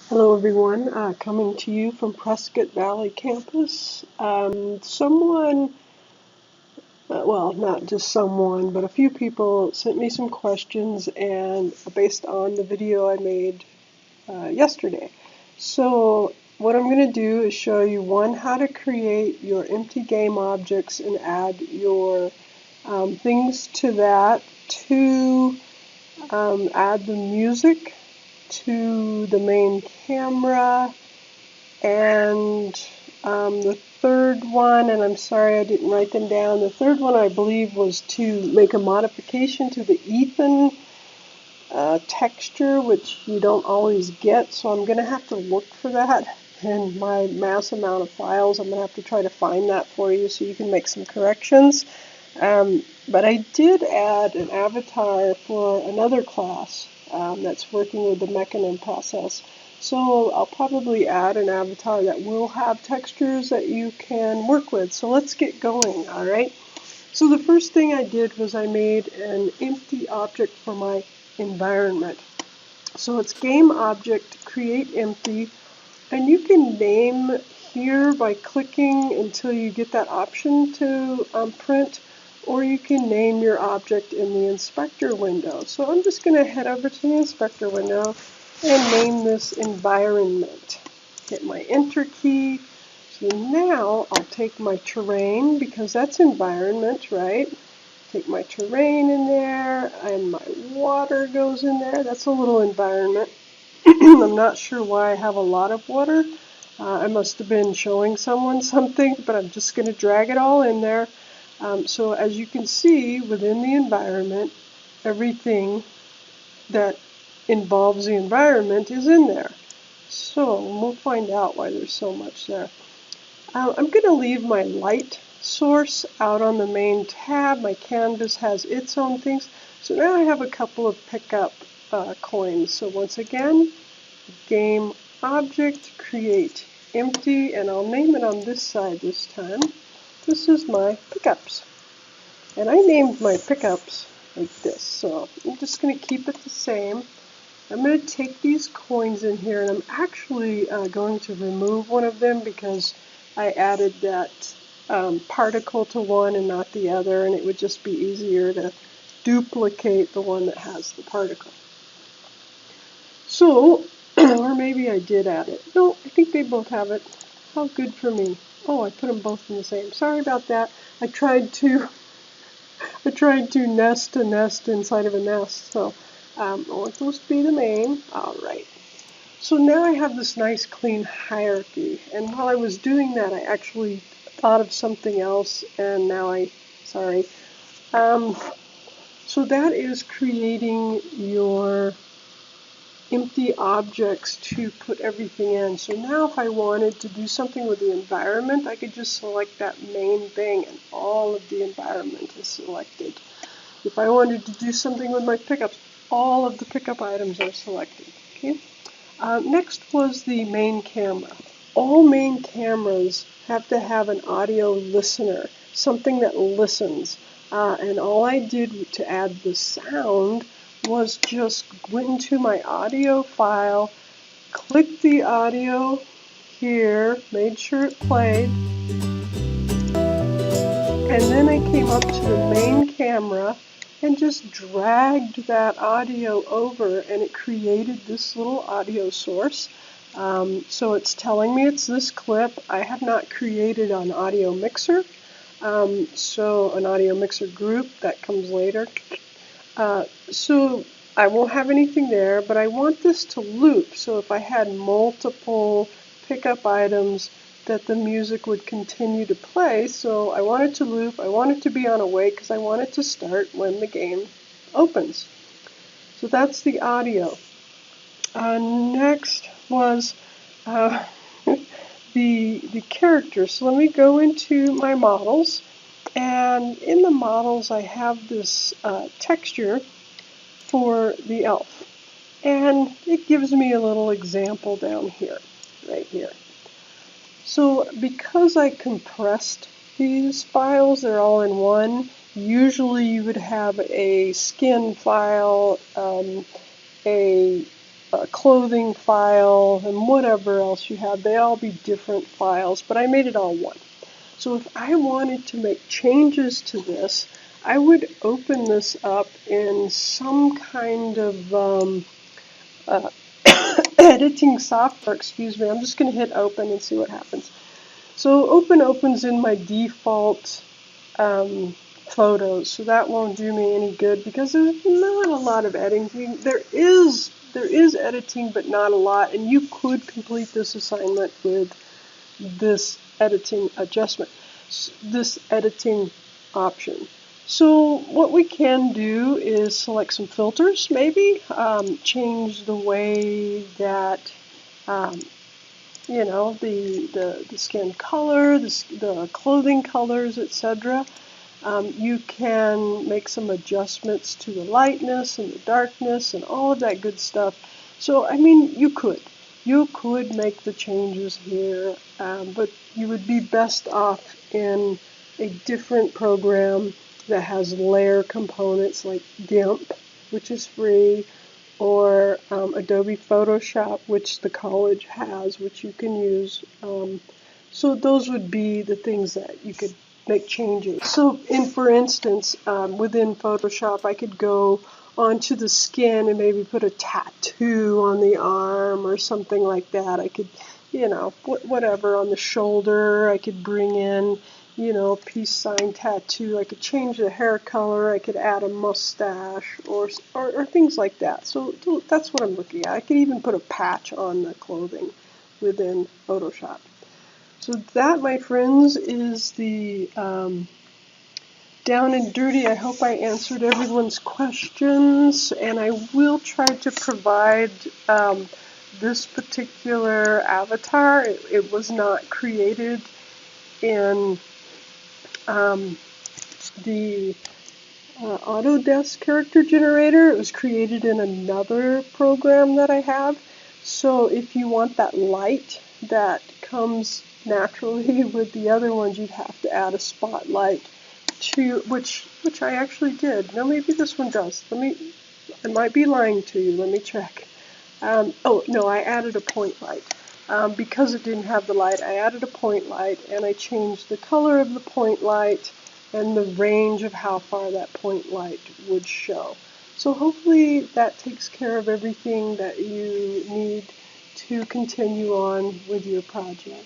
Hello everyone, coming to you from Prescott Valley campus. Well, not just someone, but a few people sent me some questions and based on the video I made yesterday. So what I'm going to do is show you how to create your empty game objects and add your things to that, two, add the music to the main camera, and the third one, and I'm sorry I didn't write them down, the third one I believe was to make a modification to the Ethan texture, which you don't always get, so I'm going to have to look for that in my mass amount of files. I'm going to have to try to find that for you so you can make some corrections. But I did add an avatar for another class that's working with the Mechanim process. So I'll probably add an avatar that will have textures that you can work with. So let's get going, all right? So the first thing I did was I made an empty object for my environment. So it's game object create empty, and you can name here by clicking until you get that option to print, or you can name your object in the inspector window. So I'm just going to head over to the inspector window and name this environment. Hit my enter key. So now I'll take my terrain, because that's environment, right? Take my terrain in there, and my water goes in there. That's a little environment. I'm not sure why I have a lot of water. I must have been showing someone something, but I'm just going to drag it all in there. So as you can see, within the environment, everything that involves the environment is in there. So we'll find out why there's so much there. I'm going to leave my light source out on the main tab. My canvas has its own things. So now I have a couple of pickup coins. So once again, game object create empty, and I'll name it on this side this time. This is my pickups. And I named my pickups like this. So I'm just going to keep it the same. I'm going to take these coins in here, and I'm actually going to remove one of them because I added that particle to one and not the other, and it would just be easier to duplicate the one that has the particle. So, or maybe I did add it. No, I think they both have it. How good for me. Oh, I put them both in the same. Sorry about that. I tried to nest a nest inside of a nest. So, it's supposed to be the main. All right. So now I have this nice clean hierarchy, and while I was doing that, I actually thought of something else, and sorry. So that is creating your empty objects to put everything in. So now if I wanted to do something with the environment, I could just select that main thing, and all of the environment is selected. If I wanted to do something with my pickups, all of the pickup items are selected. Okay. Next was the main camera. All main cameras have to have an audio listener, something that listens. And all I did to add the sound was just went into my audio file, clicked the audio here, made sure it played, and then I came up to the main camera and just dragged that audio over, and it created this little audio source. So it's telling me it's this clip. I have not created an audio mixer, so an audio mixer group that comes later. So I won't have anything there, but I want this to loop. So if I had multiple pickup items, that the music would continue to play. So I want it to loop. I want it to be on a wait because I want it to start when the game opens. So that's the audio. Next was the characters. So let me go into my models, and in the models I have this texture for the elf, and it gives me a little example down here, right here. So because I compressed these files, they're all in one. Usually you would have a skin file, a clothing file, and whatever else you have. They all be different files, but I made it all one. So if I wanted to make changes to this, I would open this up in some kind of uh, editing software. Excuse me. I'm just going to hit open and see what happens. So open opens in my default photos, so that won't do me any good because there's not a lot of editing. There is editing, but not a lot, and you could complete this assignment with this editing adjustment, this editing option. So what we can do is select some filters, maybe change the way that the skin color, the clothing colors, etc. You can make some adjustments to the lightness and the darkness and all of that good stuff. So, I mean, you could make the changes here, but you would be best off in a different program that has layer components like GIMP, which is free, or Adobe Photoshop, which the college has, which you can use. So those would be the things that you could make changes. So, for instance, within Photoshop, I could go onto the skin and maybe put a tattoo on the arm or something like that. I could, whatever, on the shoulder. I could bring in, peace sign tattoo. I could change the hair color. I could add a mustache or things like that. So that's what I'm looking at. I could even put a patch on the clothing within Photoshop. So that, my friends, is the down and dirty. I hope I answered everyone's questions, and I will try to provide this particular avatar. It was not created in the Autodesk character generator. It was created in another program that I have. So if you want that light that comes naturally with the other ones, you'd have to add a spotlight to which I actually did. Now maybe this one does. I might be lying to you. Let me check. Oh no, I added a point light. Because it didn't have the light, I added a point light, and I changed the color of the point light and the range of how far that point light would show. So hopefully that takes care of everything that you need to continue on with your project.